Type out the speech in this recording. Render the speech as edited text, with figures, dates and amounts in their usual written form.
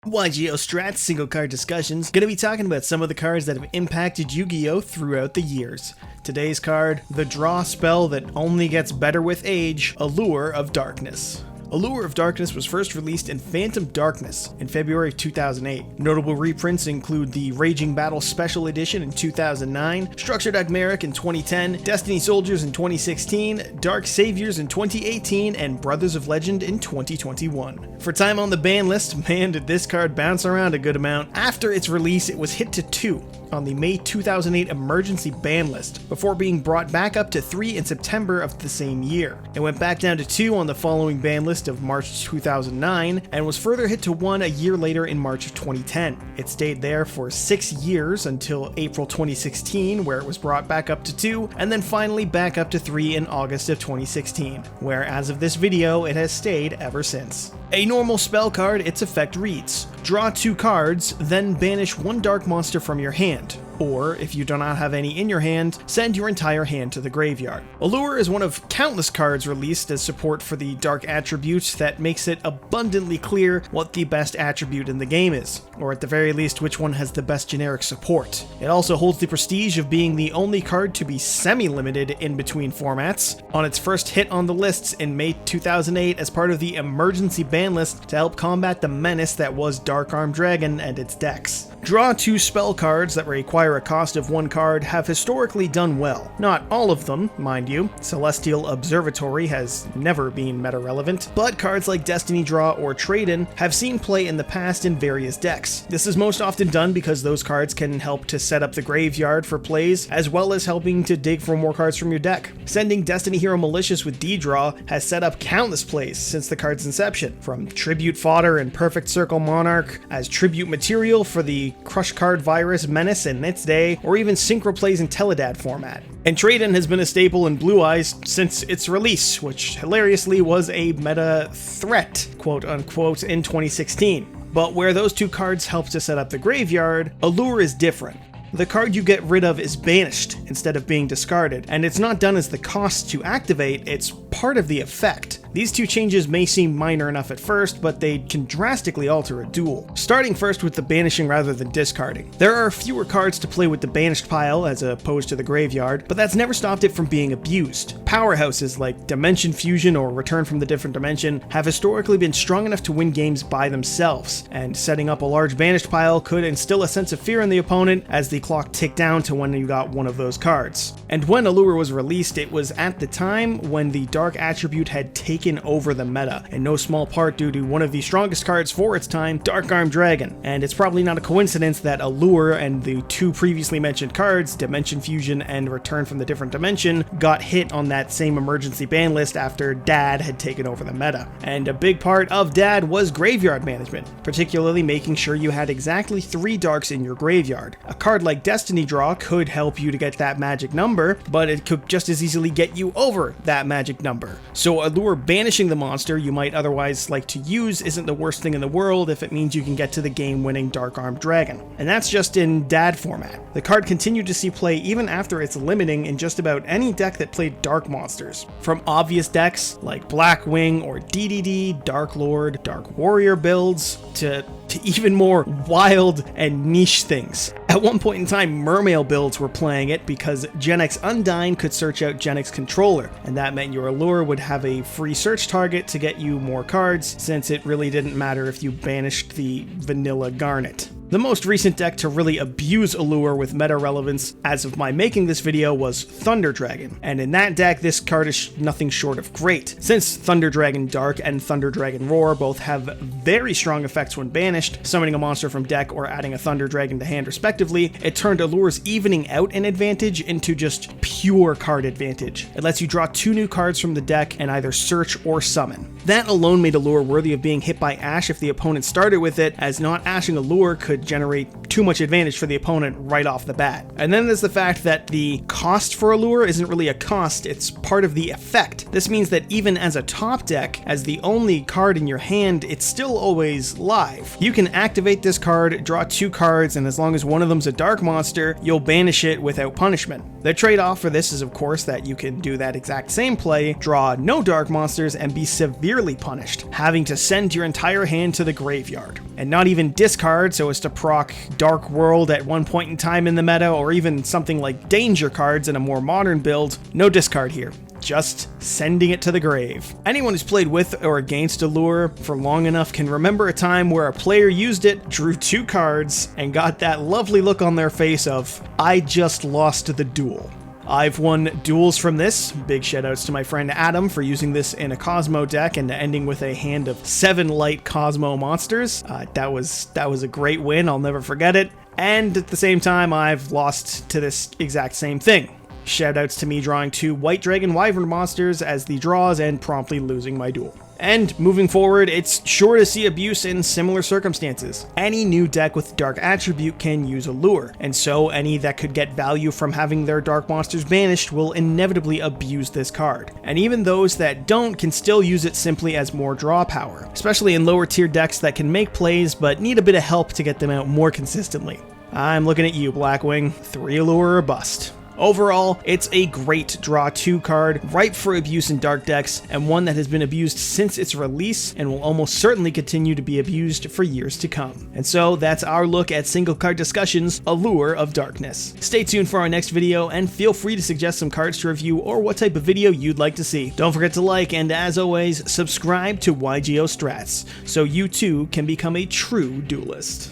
YGO Strats single card discussions, gonna be talking about some of the cards that have impacted Yu-Gi-Oh! Throughout the years. Today's card, the draw spell that only gets better with age, Allure of Darkness. Allure of Darkness was first released in Phantom Darkness in February of 2008. Notable reprints include the Raging Battle Special Edition in 2009, Structured Agmeric in 2010, Destiny Soldiers in 2016, Dark Saviors in 2018, and Brothers of Legend in 2021. For time on the ban list, man did this card bounce around a good amount. After its release, it was hit to 2 on the May 2008 emergency ban list, before being brought back up to 3 in September of the same year. It went back down to 2 on the following ban list of March 2009, and was further hit to 1 a year later in March of 2010. It stayed there for 6 years until April 2016, where it was brought back up to 2, and then finally back up to 3 in August of 2016, where as of this video, it has stayed ever since. A normal spell card, its effect reads: draw 2 cards, then banish 1 dark monster from your hand. Or, if you do not have any in your hand, send your entire hand to the graveyard. Allure is one of countless cards released as support for the dark attributes that makes it abundantly clear what the best attribute in the game is, or at the very least which one has the best generic support. It also holds the prestige of being the only card to be semi-limited in between formats, on its first hit on the lists in May 2008 as part of the emergency ban list to help combat the menace that was Dark Armed Dragon and its decks. Draw 2 spell cards that require a cost of 1 card have historically done well. Not all of them, mind you. Celestial Observatory has never been meta-relevant, but cards like Destiny Draw or Trade-In have seen play in the past in various decks. This is most often done because those cards can help to set up the graveyard for plays, as well as helping to dig for more cards from your deck. Sending Destiny Hero Malicious with D-Draw has set up countless plays since the card's inception, from Tribute Fodder and Perfect Circle Monarch, as tribute material for the Crush Card Virus Menace and its day, or even synchro plays in Teledad format. And Trade-In has been a staple in Blue Eyes since its release, which hilariously was a meta threat, quote unquote, in 2016. But where those 2 cards help to set up the graveyard, Allure is different. The card you get rid of is banished instead of being discarded, and it's not done as the cost to activate, it's part of the effect. These 2 changes may seem minor enough at first, but they can drastically alter a duel. Starting first with the banishing rather than discarding. There are fewer cards to play with the banished pile as opposed to the graveyard, but that's never stopped it from being abused. Powerhouses like Dimension Fusion or Return from the Different Dimension have historically been strong enough to win games by themselves, and setting up a large banished pile could instill a sense of fear in the opponent as the clock ticked down to when you got one of those cards. And when Allure was released, it was at the time when the dark attribute had taken over the meta, in no small part due to one of the strongest cards for its time, Dark Armed Dragon. And it's probably not a coincidence that Allure and the 2 previously mentioned cards, Dimension Fusion and Return from the Different Dimension, got hit on that same emergency ban list after Dad had taken over the meta. And a big part of Dad was graveyard management, particularly making sure you had exactly 3 darks in your graveyard. A card like Destiny Draw could help you to get that magic number, but it could just as easily get you over that magic number. So Allure banishing the monster you might otherwise like to use isn't the worst thing in the world if it means you can get to the game-winning Dark Armed Dragon. And that's just in Dad format. The card continued to see play even after its limiting in just about any deck that played dark monsters. From obvious decks like Blackwing or DDD, Dark Lord, Dark Warrior builds, to even more wild and niche things. At one point in time, Mermail builds were playing it because Genex Undyne could search out Genex Controller, and that meant your Allure would have a free search target to get you more cards, since it really didn't matter if you banished the vanilla Garnet. The most recent deck to really abuse Allure with meta relevance as of my making this video was Thunder Dragon, and in that deck this card is nothing short of great. Since Thunder Dragon Dark and Thunder Dragon Roar both have very strong effects when banished, summoning a monster from deck or adding a Thunder Dragon to hand respectively, it turned Allure's evening out an advantage into just pure card advantage. It lets you draw 2 new cards from the deck and either search or summon. That alone made Allure worthy of being hit by Ash if the opponent started with it, as not ashing Allure could could generate too much advantage for the opponent right off the bat. And then there's the fact that the cost for Allure isn't really a cost, it's part of the effect. This means that even as a top deck, as the only card in your hand, it's still always live. You can activate this card, draw 2 cards, and as long as one of them's a dark monster, you'll banish it without punishment. The trade-off for this is of course that you can do that exact same play, draw no dark monsters, and be severely punished, having to send your entire hand to the graveyard. And not even discard so as to proc Dark World at one point in time in the meta, or even something like Danger cards in a more modern build. No discard here. Just sending it to the grave. Anyone who's played with or against Allure for long enough can remember a time where a player used it, drew 2 cards, and got that lovely look on their face of, I just lost the duel. I've won duels from this. Big shoutouts to my friend Adam for using this in a Cosmo deck and ending with a hand of 7 light Cosmo monsters. That was a great win, I'll never forget it. And at the same time, I've lost to this exact same thing. Shoutouts to me drawing 2 White Dragon Wyvern monsters as the draws and promptly losing my duel. And moving forward, it's sure to see abuse in similar circumstances. Any new deck with Dark Attribute can use Allure, and so any that could get value from having their Dark monsters banished will inevitably abuse this card. And even those that don't can still use it simply as more draw power, especially in lower tier decks that can make plays but need a bit of help to get them out more consistently. I'm looking at you, Blackwing. 3 Allure or bust. Overall, it's a great draw 2 card, ripe for abuse in dark decks, and one that has been abused since its release and will almost certainly continue to be abused for years to come. And so that's our look at Single Card Discussion's Allure of Darkness. Stay tuned for our next video, and feel free to suggest some cards to review or what type of video you'd like to see. Don't forget to like and, as always, subscribe to YGO Strats so you too can become a true duelist.